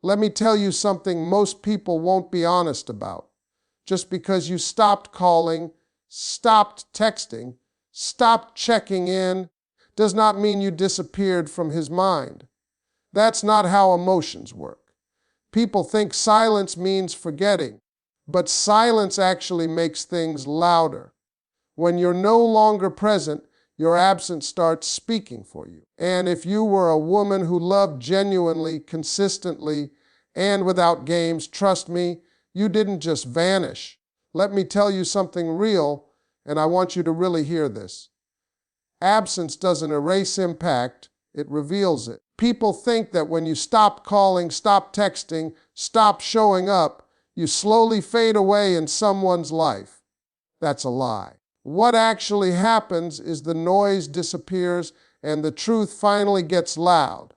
Let me tell you something most people won't be honest about. Just because you stopped calling, stopped texting, stopped checking in, does not mean you disappeared from his mind. That's not how emotions work. People think silence means forgetting, but silence actually makes things louder. When you're no longer present, your absence starts speaking for you. And if you were a woman who loved genuinely, consistently, and without games, trust me, you didn't just vanish. Let me tell you something real, and I want you to really hear this. Absence doesn't erase impact, it reveals it. People think that when you stop calling, stop texting, stop showing up, you slowly fade away in someone's life. That's a lie. What actually happens is the noise disappears and the truth finally gets loud.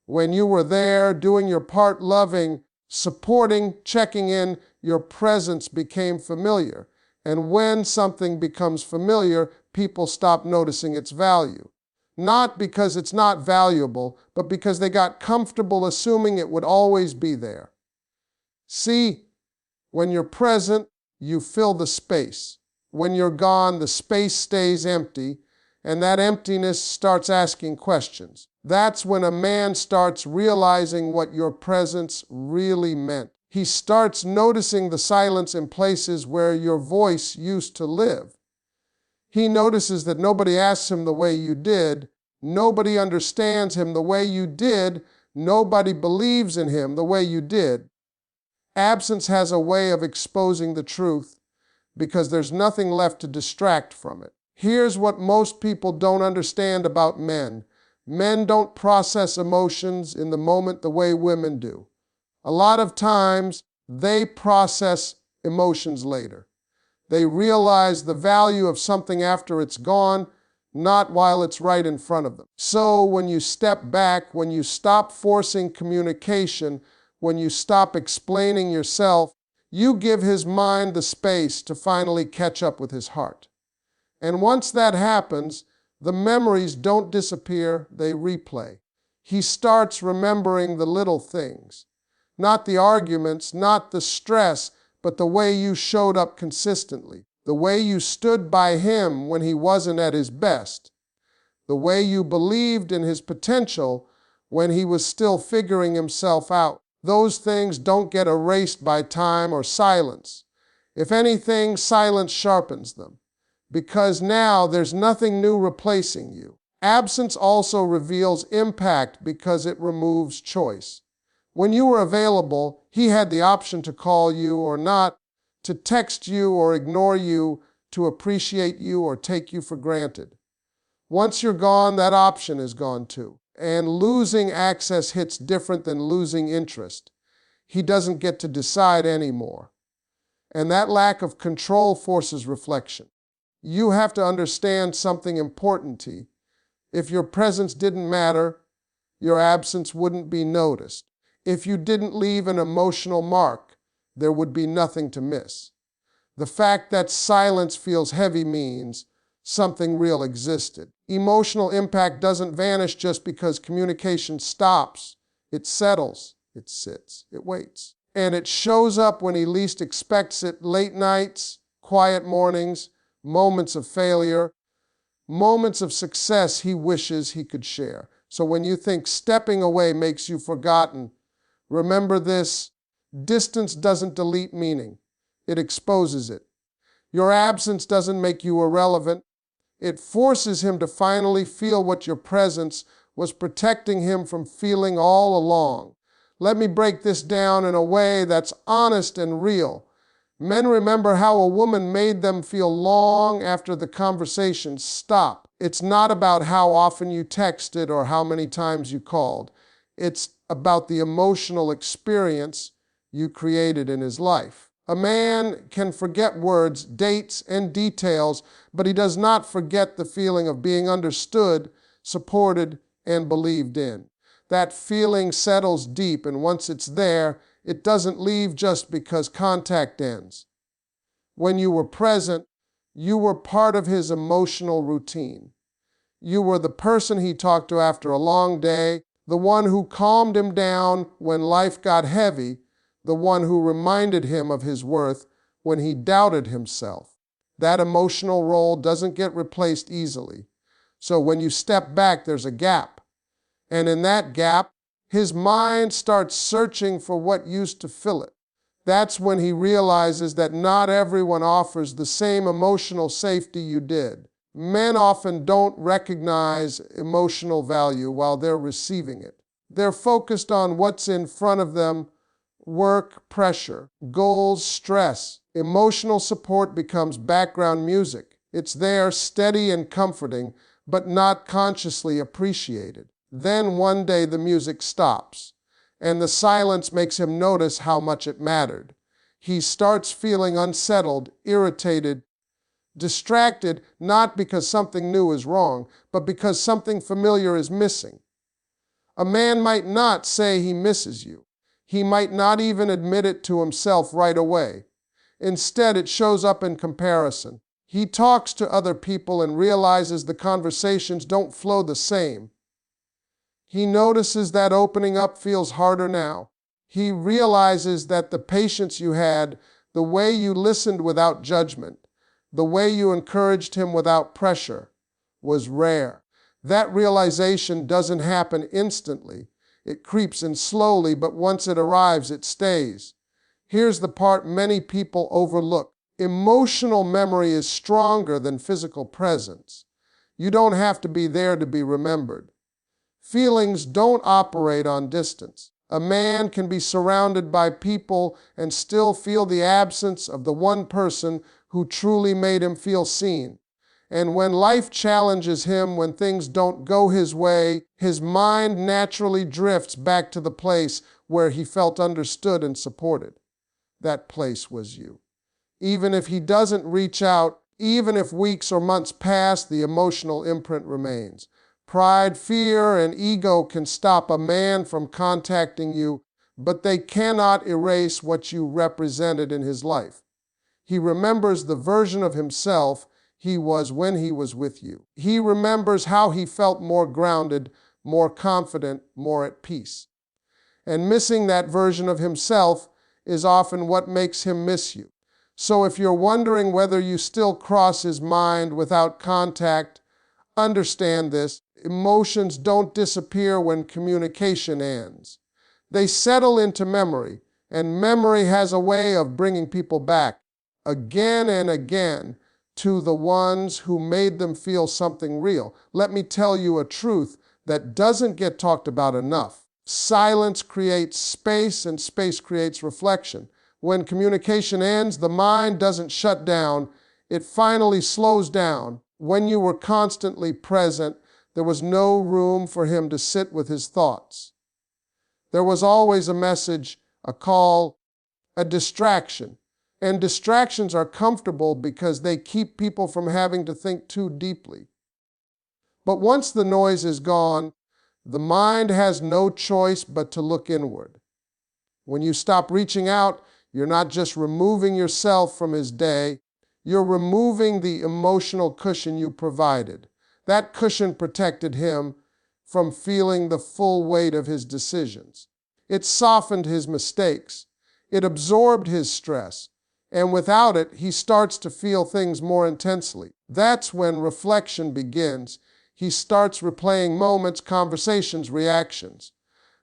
When you were there, doing your part, loving, supporting, checking in, your presence became familiar. And when something becomes familiar, people stop noticing its value. Not because it's not valuable, but because they got comfortable assuming it would always be there. See, when you're present, you fill the space. When you're gone, the space stays empty, and that emptiness starts asking questions. That's when a man starts realizing what your presence really meant. He starts noticing the silence in places where your voice used to live. He notices that nobody asks him the way you did, nobody understands him the way you did, nobody believes in him the way you did. Absence has a way of exposing the truth because there's nothing left to distract from it. Here's what most people don't understand about men. Men don't process emotions in the moment the way women do. A lot of times, they process emotions later. They realize the value of something after it's gone, not while it's right in front of them. So when you step back, when you stop forcing communication, when you stop explaining yourself, you give his mind the space to finally catch up with his heart. And once that happens, the memories don't disappear, they replay. He starts remembering the little things. Not the arguments, not the stress, but the way you showed up consistently. The way you stood by him when he wasn't at his best. The way you believed in his potential when he was still figuring himself out. Those things don't get erased by time or silence. If anything, silence sharpens them. Because now there's nothing new replacing you. Absence also reveals impact because it removes choice. When you were available, he had the option to call you or not, to text you or ignore you, to appreciate you or take you for granted. Once you're gone, that option is gone too. And losing access hits different than losing interest. He doesn't get to decide anymore. And that lack of control forces reflection. You have to understand something important, T. If your presence didn't matter, your absence wouldn't be noticed. If you didn't leave an emotional mark, there would be nothing to miss. The fact that silence feels heavy means something real existed. Emotional impact doesn't vanish just because communication stops. It settles, it sits, it waits. And it shows up when he least expects it: late nights, quiet mornings, moments of failure, moments of success he wishes he could share. So when you think stepping away makes you forgotten, remember this: distance doesn't delete meaning, it exposes it. Your absence doesn't make you irrelevant. It forces him to finally feel what your presence was protecting him from feeling all along. Let me break this down in a way that's honest and real. Men remember how a woman made them feel long after the conversation stopped. It's not about how often you texted or how many times you called. It's about the emotional experience you created in his life. A man can forget words, dates, and details, but he does not forget the feeling of being understood, supported, and believed in. That feeling settles deep, and once it's there, it doesn't leave just because contact ends. When you were present, you were part of his emotional routine. You were the person he talked to after a long day, the one who calmed him down when life got heavy, the one who reminded him of his worth when he doubted himself. That emotional role doesn't get replaced easily. So when you step back, there's a gap. And in that gap, his mind starts searching for what used to fill it. That's when he realizes that not everyone offers the same emotional safety you did. Men often don't recognize emotional value while they're receiving it. They're focused on what's in front of them: work, pressure, goals, stress. Emotional support becomes background music. It's there, steady and comforting, but not consciously appreciated. Then one day the music stops, and the silence makes him notice how much it mattered. He starts feeling unsettled, irritated, distracted, not because something new is wrong, but because something familiar is missing. A man might not say he misses you. He might not even admit it to himself right away. Instead, it shows up in comparison. He talks to other people and realizes the conversations don't flow the same. He notices that opening up feels harder now. He realizes that the patience you had, the way you listened without judgment, the way you encouraged him without pressure, was rare. That realization doesn't happen instantly. It creeps in slowly, but once it arrives, it stays. Here's the part many people overlook. Emotional memory is stronger than physical presence. You don't have to be there to be remembered. Feelings don't operate on distance. A man can be surrounded by people and still feel the absence of the one person who truly made him feel seen. And when life challenges him, when things don't go his way, his mind naturally drifts back to the place where he felt understood and supported. That place was you. Even if he doesn't reach out, even if weeks or months pass, the emotional imprint remains. Pride, fear, and ego can stop a man from contacting you, but they cannot erase what you represented in his life. He remembers the version of himself he was when he was with you. He remembers how he felt more grounded, more confident, more at peace. And missing that version of himself is often what makes him miss you. So if you're wondering whether you still cross his mind without contact, understand this: emotions don't disappear when communication ends. They settle into memory, and memory has a way of bringing people back again and again to the ones who made them feel something real. Let me tell you a truth that doesn't get talked about enough. Silence creates space, and space creates reflection. When communication ends, the mind doesn't shut down. It finally slows down. When you were constantly present, there was no room for him to sit with his thoughts. There was always a message, a call, a distraction. And distractions are comfortable because they keep people from having to think too deeply. But once the noise is gone, the mind has no choice but to look inward. When you stop reaching out, you're not just removing yourself from his day, you're removing the emotional cushion you provided. That cushion protected him from feeling the full weight of his decisions. It softened his mistakes. It absorbed his stress. And without it, he starts to feel things more intensely. That's when reflection begins. He starts replaying moments, conversations, reactions.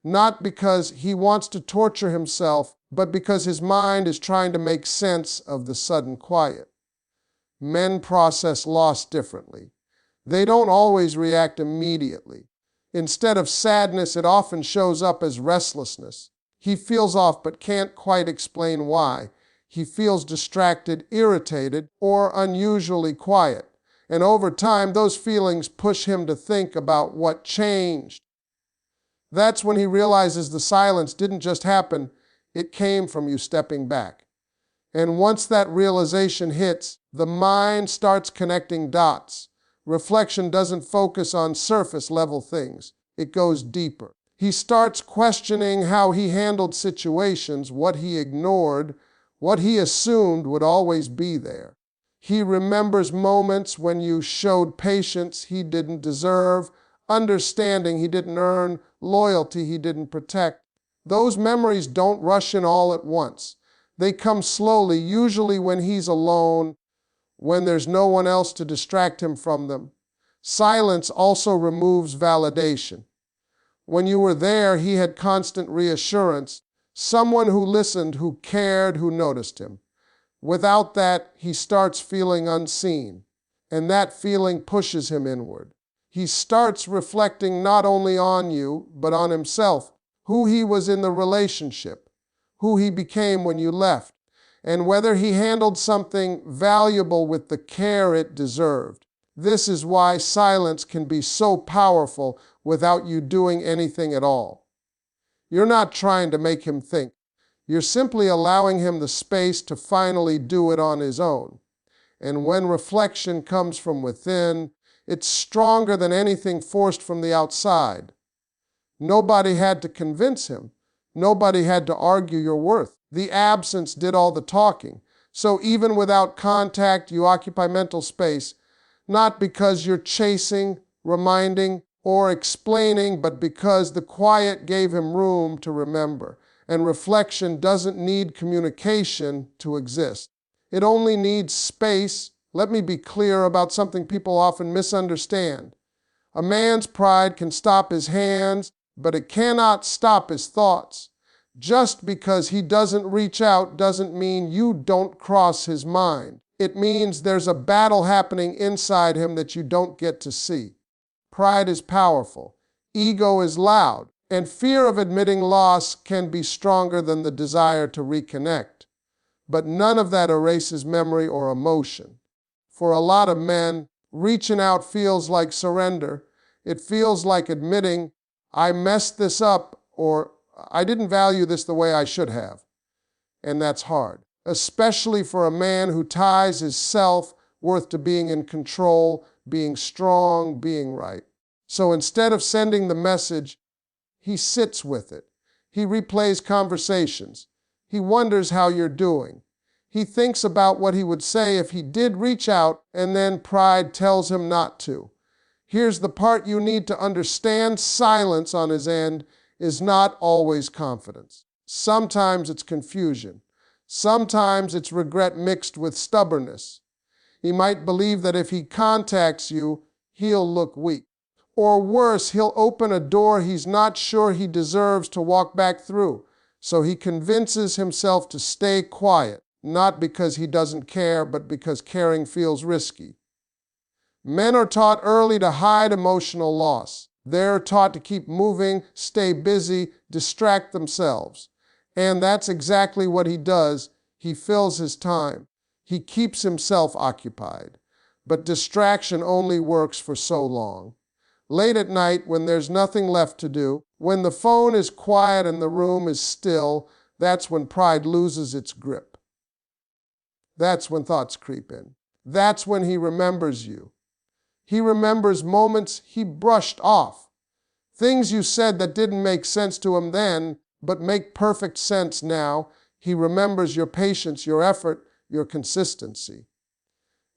Not because he wants to torture himself, but because his mind is trying to make sense of the sudden quiet. Men process loss differently. They don't always react immediately. Instead of sadness, it often shows up as restlessness. He feels off but can't quite explain why. He feels distracted, irritated, or unusually quiet. And over time, those feelings push him to think about what changed. That's when he realizes the silence didn't just happen, it came from you stepping back. And once that realization hits, the mind starts connecting dots. Reflection doesn't focus on surface-level things. It goes deeper. He starts questioning how he handled situations, what he ignored, what he assumed would always be there. He remembers moments when you showed patience he didn't deserve, understanding he didn't earn, loyalty he didn't protect. Those memories don't rush in all at once. They come slowly, usually when he's alone, when there's no one else to distract him from them. Silence also removes validation. When you were there, he had constant reassurance, someone who listened, who cared, who noticed him. Without that, he starts feeling unseen, and that feeling pushes him inward. He starts reflecting not only on you, but on himself, who he was in the relationship, who he became when you left, and whether he handled something valuable with the care it deserved. This is why silence can be so powerful without you doing anything at all. You're not trying to make him think. You're simply allowing him the space to finally do it on his own. And when reflection comes from within, it's stronger than anything forced from the outside. Nobody had to convince him. Nobody had to argue your worth. The absence did all the talking. So even without contact, you occupy mental space, not because you're chasing, reminding, or explaining, but because the quiet gave him room to remember. And reflection doesn't need communication to exist. It only needs space. Let me be clear about something people often misunderstand. A man's pride can stop his hands, but it cannot stop his thoughts. Just because he doesn't reach out doesn't mean you don't cross his mind. It means there's a battle happening inside him that you don't get to see. Pride is powerful. Ego is loud. And fear of admitting loss can be stronger than the desire to reconnect. But none of that erases memory or emotion. For a lot of men, reaching out feels like surrender. It feels like admitting, I messed this up, or I didn't value this the way I should have. And that's hard, especially for a man who ties his self-worth to being in control, being strong, being right. So instead of sending the message, he sits with it. He replays conversations. He wonders how you're doing. He thinks about what he would say if he did reach out, and then pride tells him not to. Here's the part you need to understand. Silence on his end is not always confidence. Sometimes it's confusion. Sometimes it's regret mixed with stubbornness. He might believe that if he contacts you, he'll look weak. Or worse, he'll open a door he's not sure he deserves to walk back through. So he convinces himself to stay quiet, not because he doesn't care, but because caring feels risky. Men are taught early to hide emotional loss. They're taught to keep moving, stay busy, distract themselves. And that's exactly what he does. He fills his time. He keeps himself occupied. But distraction only works for so long. Late at night, when there's nothing left to do, when the phone is quiet and the room is still, that's when pride loses its grip. That's when thoughts creep in. That's when he remembers you. He remembers moments he brushed off. Things you said that didn't make sense to him then, but make perfect sense now. He remembers your patience, your effort, your consistency.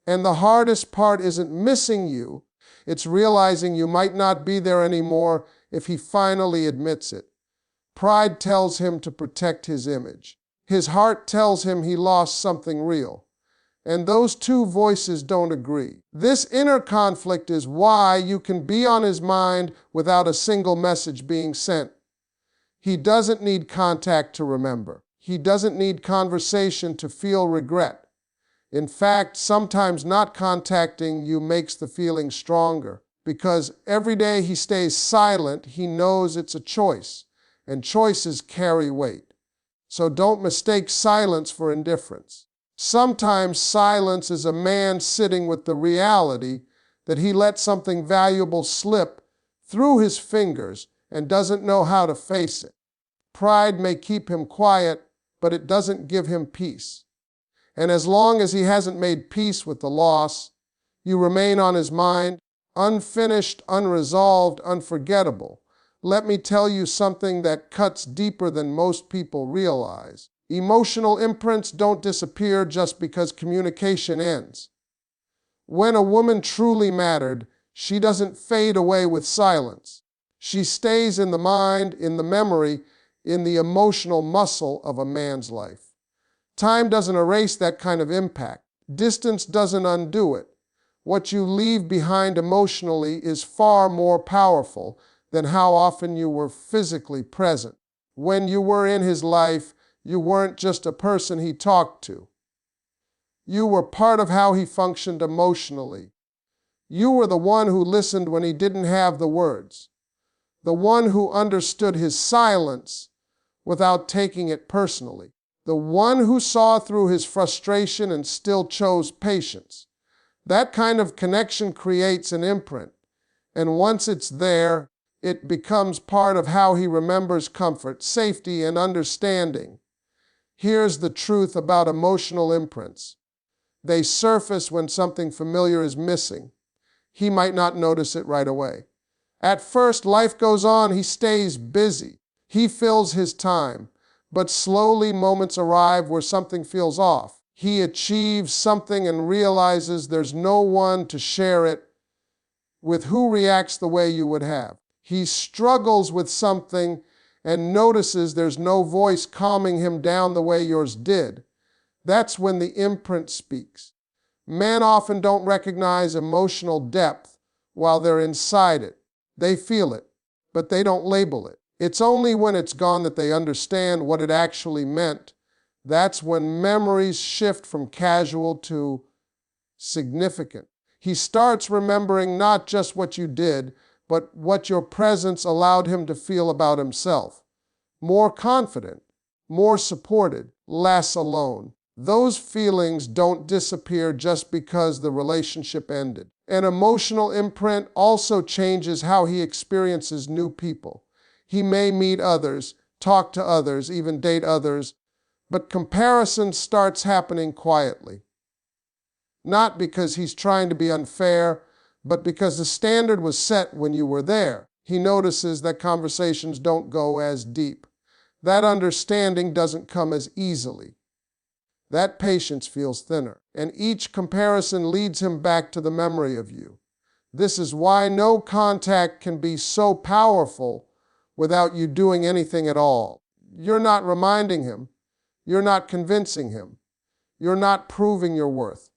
And the hardest part isn't missing you. It's realizing you might not be there anymore if he finally admits it. Pride tells him to protect his image. His heart tells him he lost something real. And those two voices don't agree. This inner conflict is why you can be on his mind without a single message being sent. He doesn't need contact to remember. He doesn't need conversation to feel regret. In fact, sometimes not contacting you makes the feeling stronger, because every day he stays silent, he knows it's a choice, and choices carry weight. So don't mistake silence for indifference. Sometimes silence is a man sitting with the reality that he let something valuable slip through his fingers and doesn't know how to face it. Pride may keep him quiet, but it doesn't give him peace. And as long as he hasn't made peace with the loss, you remain on his mind, unfinished, unresolved, unforgettable. Let me tell you something that cuts deeper than most people realize. Emotional imprints don't disappear just because communication ends. When a woman truly mattered, She doesn't fade away with silence. She stays in the mind, in the memory, in the emotional muscle of a man's life. Time doesn't erase that kind of impact. Distance doesn't undo it. What you leave behind emotionally is far more powerful than how often you were physically present. When you were in his life, you weren't just a person he talked to. You were part of how he functioned emotionally. You were the one who listened when he didn't have the words, the one who understood his silence without taking it personally, the one who saw through his frustration and still chose patience. That kind of connection creates an imprint, and once it's there, it becomes part of how he remembers comfort, safety, and understanding. Here's the truth about emotional imprints. They surface when something familiar is missing. He might not notice it right away. At first, life goes on. He stays busy. He fills his time. But slowly, moments arrive where something feels off. He achieves something and realizes there's no one to share it with who reacts the way you would have. He struggles with something and notices there's no voice calming him down the way yours did. That's when the imprint speaks. Men often don't recognize emotional depth while they're inside it. They feel it, but they don't label it. It's only when it's gone that they understand what it actually meant. That's when memories shift from casual to significant. He starts remembering not just what you did, but what your presence allowed him to feel about himself. More confident, more supported, less alone. Those feelings don't disappear just because the relationship ended. An emotional imprint also changes how he experiences new people. He may meet others, talk to others, even date others, but comparison starts happening quietly. Not because he's trying to be unfair, but because the standard was set when you were there. He notices that conversations don't go as deep. That understanding doesn't come as easily. That patience feels thinner, and each comparison leads him back to the memory of you. This is why no contact can be so powerful without you doing anything at all. You're not reminding him. You're not convincing him. You're not proving your worth.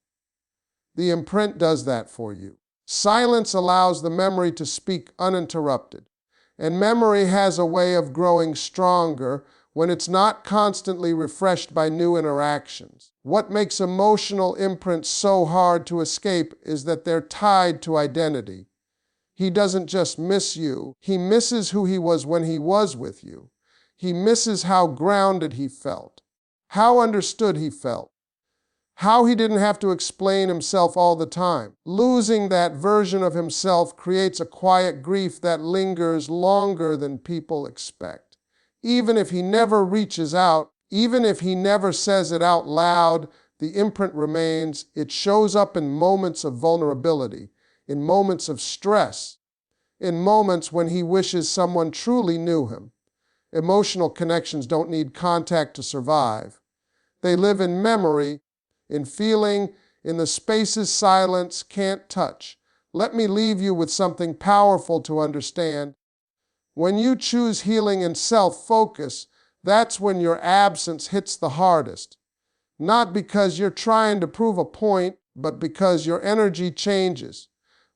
The imprint does that for you. Silence allows the memory to speak uninterrupted, and memory has a way of growing stronger when it's not constantly refreshed by new interactions. What makes emotional imprints so hard to escape is that they're tied to identity. He doesn't just miss you, he misses who he was when he was with you. He misses how grounded he felt, how understood he felt, how he didn't have to explain himself all the time. Losing that version of himself creates a quiet grief that lingers longer than people expect. Even if he never reaches out, even if he never says it out loud, the imprint remains. It shows up in moments of vulnerability, in moments of stress, in moments when he wishes someone truly knew him. Emotional connections don't need contact to survive. They live in memory, in feeling, in the spaces silence can't touch. Let me leave you with something powerful to understand. When you choose healing and self-focus, that's when your absence hits the hardest. Not because you're trying to prove a point, but because your energy changes.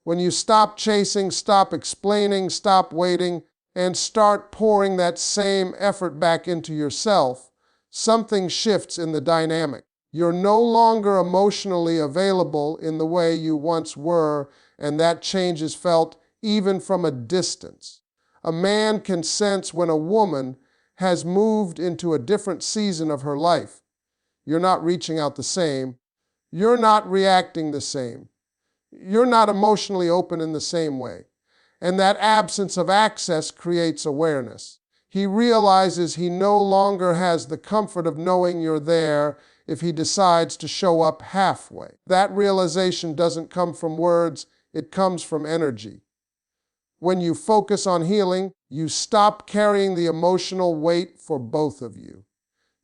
When you stop chasing, stop explaining, stop waiting, and start pouring that same effort back into yourself, something shifts in the dynamic. You're no longer emotionally available in the way you once were, and that change is felt even from a distance. A man can sense when a woman has moved into a different season of her life. You're not reaching out the same. You're not reacting the same. You're not emotionally open in the same way. And that absence of access creates awareness. He realizes he no longer has the comfort of knowing you're there if he decides to show up halfway. That realization doesn't come from words, it comes from energy. When you focus on healing, you stop carrying the emotional weight for both of you.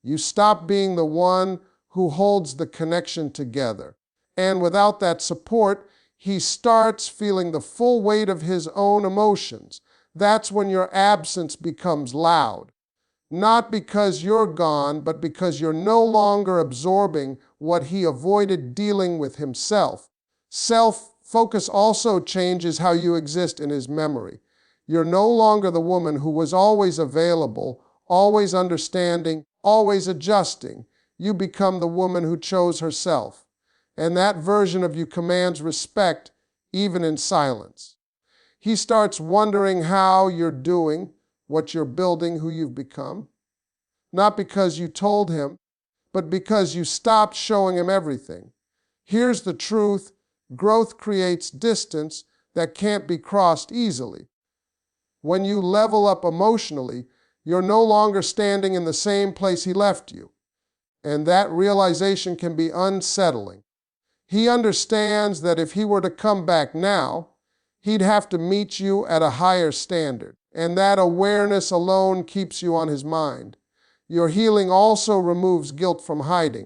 You stop being the one who holds the connection together. And without that support, He starts feeling the full weight of his own emotions. That's when your absence becomes loud. Not because you're gone, but because you're no longer absorbing what he avoided dealing with himself. Self-focus also changes how you exist in his memory. You're no longer the woman who was always available, always understanding, always adjusting. You become the woman who chose herself. And that version of you commands respect, even in silence. He starts wondering how you're doing, what you're building, who you've become. Not because you told him, but because you stopped showing him everything. Here's the truth: growth creates distance that can't be crossed easily. When you level up emotionally, you're no longer standing in the same place he left you. And that realization can be unsettling. He understands that if he were to come back now, he'd have to meet you at a higher standard. And that awareness alone keeps you on his mind. Your healing also removes guilt from hiding.